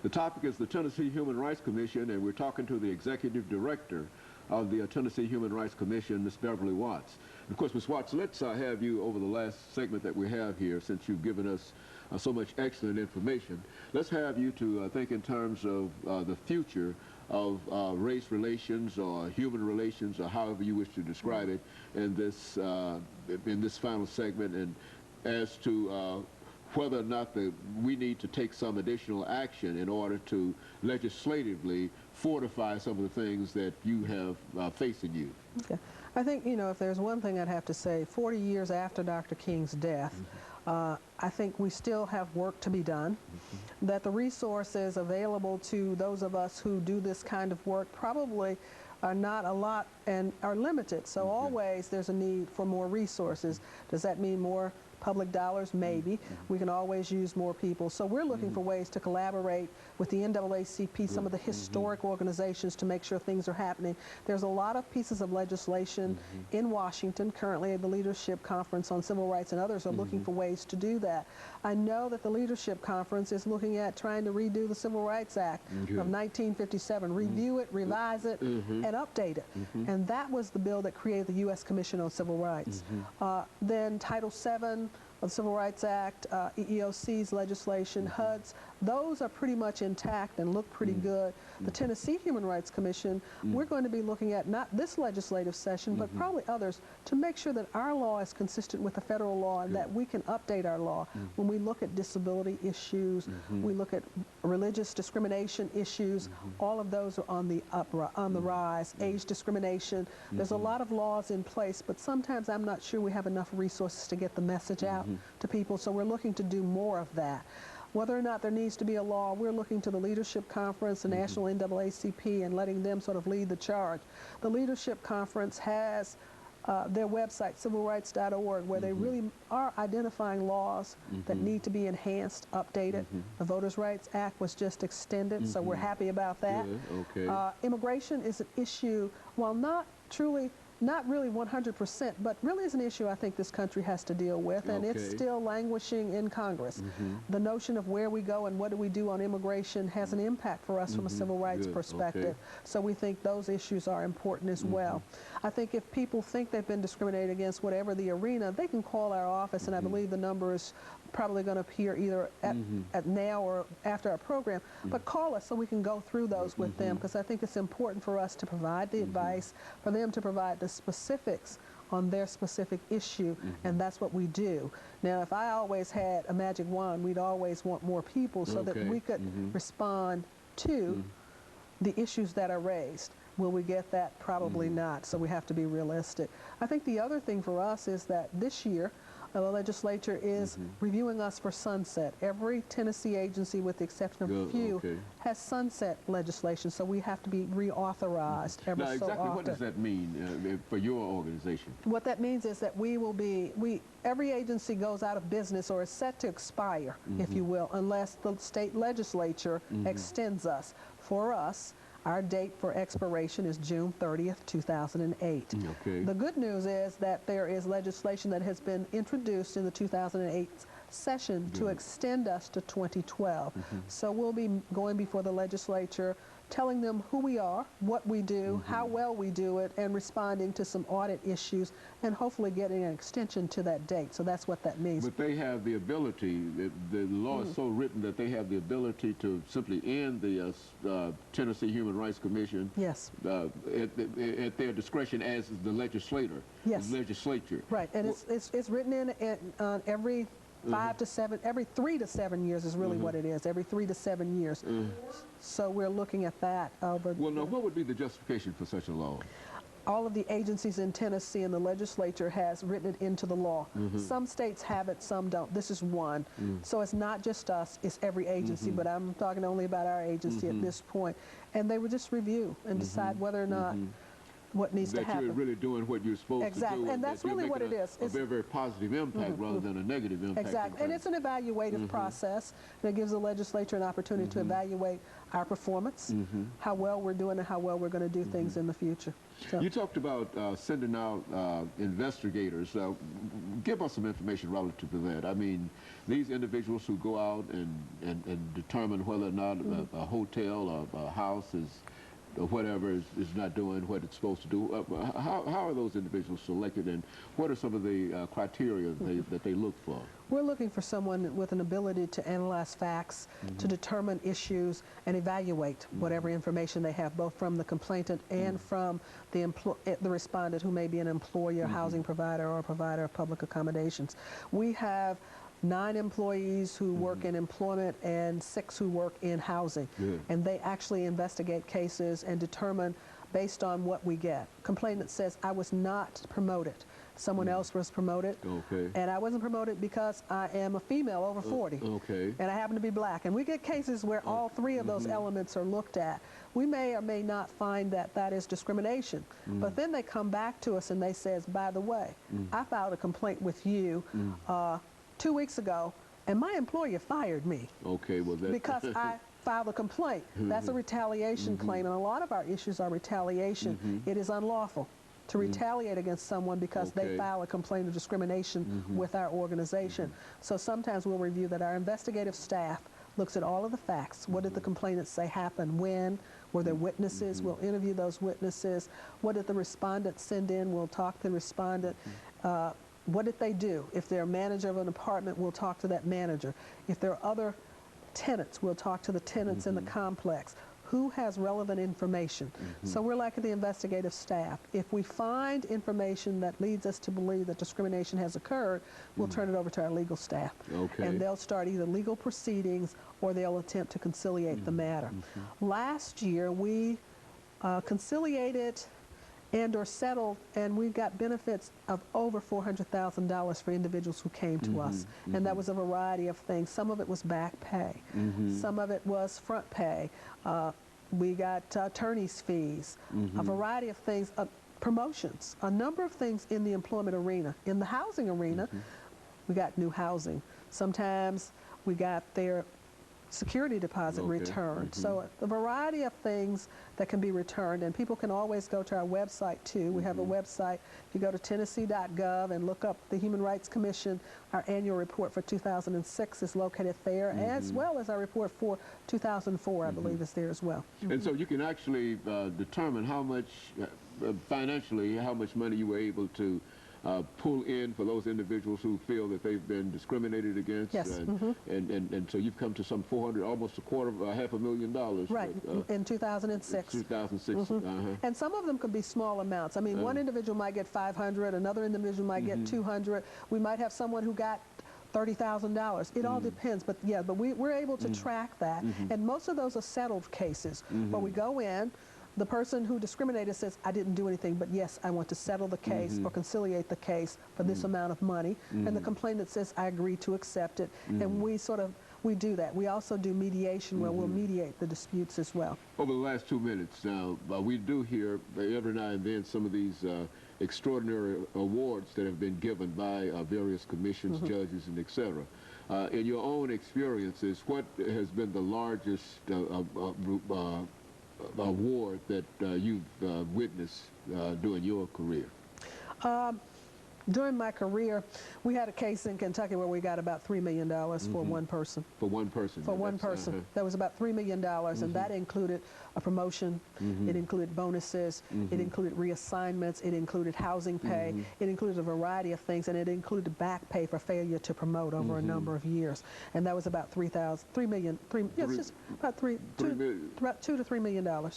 The topic is the Tennessee Human Rights Commission, and we're talking to the Executive Director of the Tennessee Human Rights Commission, Ms. Beverly Watts. And of course, Ms. Watts, let's have you over the last segment that we have here, since you've given us so much excellent information. Let's have you to think in terms of the future of race relations or human relations, or however you wish to describe it, in this final segment, and as to whether or not we need to take some additional action in order to legislatively fortify some of the things that you have facing you. Okay. I think, you know, if there's one thing I'd have to say, 40 years after Dr. King's death, I think we still have work to be done, that the resources available to those of us who do this kind of work probably are not a lot and are limited. So always there's a need for more resources. Does that mean more public dollars? Maybe. We can always use more people. So we're looking for ways to collaborate with the NAACP, some of the historic organizations, to make sure things are happening. There's a lot of pieces of legislation in Washington currently at the Leadership Conference on Civil Rights, and others are looking for ways to do that. I know that the Leadership Conference is looking at trying to redo the Civil Rights Act of 1957, review it, revise it, and update it. And that was the bill that created the U.S. Commission on Civil Rights. Then Title VII of the Civil Rights Act, EEOC's legislation, HUD's, those are pretty much intact and look pretty good. The Tennessee Human Rights Commission, we're going to be looking at not this legislative session, but probably others, to make sure that our law is consistent with the federal law and that we can update our law. When we look at disability issues, we look at religious discrimination issues, all of those are on the rise. Age discrimination, there's a lot of laws in place, but sometimes I'm not sure we have enough resources to get the message out to people, so we're looking to do more of that. Whether or not there needs to be a law, we're looking to the Leadership Conference, the National NAACP, and letting them sort of lead the charge. The Leadership Conference has their website, civilrights.org, where they really are identifying laws that need to be enhanced, updated. The Voters' Rights Act was just extended, so we're happy about that. Immigration is an issue, while not really 100%, but really is an issue I think this country has to deal with, and it's still languishing in Congress. The notion of where we go and what do we do on immigration has an impact for us from a civil rights perspective. So we think those issues are important as well. I think if people think they've been discriminated against, whatever the arena, they can call our office, and I believe the number is probably going to appear either at now or after our program, but call us so we can go through those with them, because I think it's important for us to provide the advice, for them to provide the specifics on their specific issue, and that's what we do. Now, if I always had a magic wand, we'd always want more people so that we could respond to the issues that are raised. Will we get that? Probably not, so we have to be realistic. I think the other thing for us is that this year, the legislature is reviewing us for sunset. Every Tennessee agency, with the exception of a few, has sunset legislation, so we have to be reauthorized ever so often. What does that mean for your organization? What that means is that every agency goes out of business or is set to expire, if you will, unless the state legislature extends us. For us, our date for expiration is June 30th, 2008. The good news is that there is legislation that has been introduced in the 2008 session to extend us to 2012. So we'll be going before the legislature, telling them who we are, what we do, how well we do it, and responding to some audit issues, and hopefully getting an extension to that date. So that's what that means. But they have the ability, the law is so written that they have the ability to simply end the Tennessee Human Rights Commission at their discretion as the legislator, the legislature. Right, and it's written in on every 3 to 7 years is really what it is, every 3 to 7 years. So we're looking at that. Well, now, what would be the justification for such a law? All of the agencies in Tennessee and the legislature has written it into the law. Some states have it, some don't. This is one. So it's not just us, it's every agency, but I'm talking only about our agency at this point. And they would just review and decide whether or not what needs to happen. That you're really doing what you're supposed to do. And that's really what it is. A very, very positive impact rather than a negative impact. Exactly. And it's an evaluative process that gives the legislature an opportunity to evaluate our performance, how well we're doing, and how well we're going to do things in the future. So. You talked about sending out investigators. Give us some information relative to that. I mean, these individuals who go out and determine whether or not a hotel or a house or whatever is not doing what it's supposed to do. How are those individuals selected, and what are some of the criteria that they look for? We're looking for someone with an ability to analyze facts, to determine issues, and evaluate whatever information they have, both from the complainant and from the respondent, who may be an employer, housing provider, or a provider of public accommodations. We have 9 employees who work in employment and 6 who work in housing. And they actually investigate cases and determine based on what we get. Complainant says, I was not promoted. Someone else was promoted. And I wasn't promoted because I am a female over 40. And I happen to be black. And we get cases where all 3 of those elements are looked at. We may or may not find that that is discrimination. But then they come back to us and they says, by the way, I filed a complaint with you 2 weeks ago, and my employer fired me because I filed a complaint. That's a retaliation claim, and a lot of our issues are retaliation. It is unlawful to retaliate against someone because they file a complaint of discrimination with our organization. So sometimes we'll review that. Our investigative staff looks at all of the facts. What did the complainant say happened? When? Were there witnesses? We'll interview those witnesses. What did the respondent send in? We'll talk to the respondent. What did they do? If they're a manager of an apartment, we'll talk to that manager. If there are other tenants, we'll talk to the tenants in the complex. Who has relevant information? So we're like the investigative staff. If we find information that leads us to believe that discrimination has occurred, we'll turn it over to our legal staff. And they'll start either legal proceedings or they'll attempt to conciliate the matter. Last year, we conciliated and or settled, and we got benefits of over $400,000 for individuals who came to us. And that was a variety of things. Some of it was back pay. Some of it was front pay. We got attorney's fees, a variety of things, promotions, a number of things in the employment arena. In the housing arena, we got new housing. Sometimes we got their security deposit returned. So a variety of things that can be returned, and people can always go to our website too. We have a website. If you go to Tennessee.gov and look up the Human Rights Commission, our annual report for 2006 is located there, as well as our report for 2004, I believe, is there as well. And so you can actually determine how much, financially, how much money you were able to pull in for those individuals who feel that they've been discriminated against. And so you've come to some 400, almost $250,000. Right, in 2006. 2006. And some of them could be small amounts. I mean, one individual might get 500, another individual might get 200. We might have someone who got $30,000. It all depends, but yeah, but we're able to track that. And most of those are settled cases where we go in. The person who discriminated says, I didn't do anything, but yes, I want to settle the case or conciliate the case for this amount of money. And the complainant says, I agree to accept it. And we do that. We also do mediation where we'll mediate the disputes as well. Over the last 2 minutes now, we do hear every now and then some of these extraordinary awards that have been given by various commissions, judges, and et cetera. In your own experiences, what has been the largest award that you've witnessed during your career? During my career, we had a case in Kentucky where we got about $3 million for one person. For one person? For one person. That was about $3 million, and that included a promotion, it included bonuses, it included reassignments, it included housing pay, it included a variety of things, and it included back pay for failure to promote over a number of years. And that was about $2 to $3 million,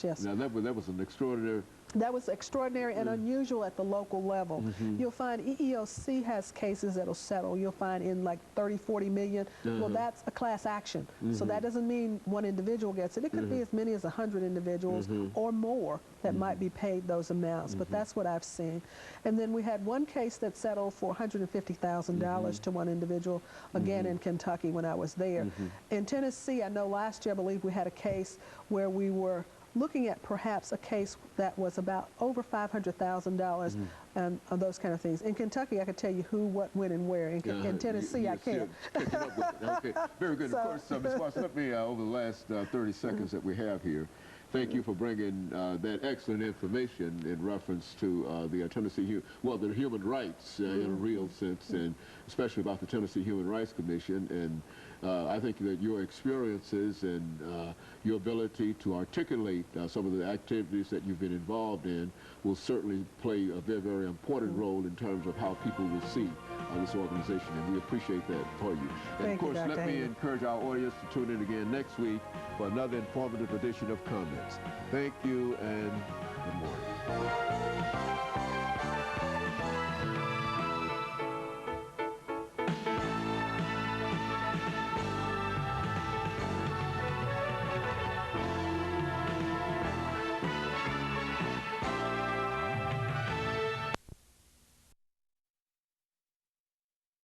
yes. Now that was an extraordinary... That was extraordinary and unusual at the local level. You'll find EEOC has cases that'll settle. You'll find in like 30, 40 million. Well, that's a class action. So that doesn't mean one individual gets it. It could be as many as 100 individuals or more that might be paid those amounts. But that's what I've seen. And then we had one case that settled for $150,000 to one individual, again in Kentucky when I was there. In Tennessee, I know last year, I believe we had a case where we were looking at perhaps a case that was about over $500,000 and those kind of things. In Kentucky, I could tell you who, what, when, and where. In Tennessee, I can't. Catching up with it. Okay, very good. Of course, Ms. Watts, let me, over the last 30 seconds that we have here, thank you for bringing that excellent information in reference to the Tennessee, the human rights in a real sense, and especially about the Tennessee Human Rights Commission. And I think that your experiences and your ability to articulate some of the activities that you've been involved in will certainly play a very, very important role in terms of how people will see this organization, and we appreciate that for you. And of course, let me encourage our audience to tune in again next week for another informative edition of Comments. Thank you and good morning.